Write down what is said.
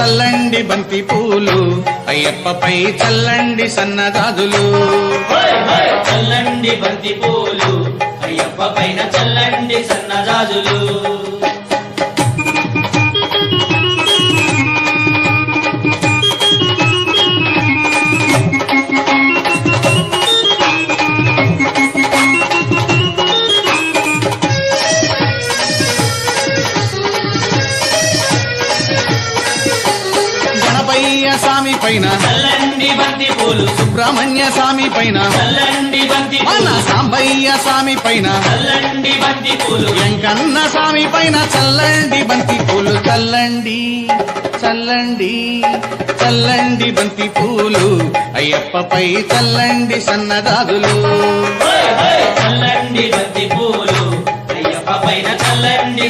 చల్లండి బంతి పూలు అయ్యప్పపై చల్లండి సన్నజాజులు చల్లండి బంతి పూలు అయ్యప్ప పైన చల్లండి సన్నజాజులు స్వామి పైన చల్లండి బంతి పూలు సుబ్రహ్మణ్య స్వామి పైన చల్లండి బంతి మన పూలు సాంబయ్య స్వామి పైన చల్లండి బంతి పూలు వెంకన్న స్వామి పైన చల్లండి బంతి పూలు చల్లండి చల్లండి చల్లండి బంతి పూలు అయ్యప్పపై చల్లండి సన్నజాజులు చల్లండి బంతి పూలు అయ్యప్ప పైన చల్లండి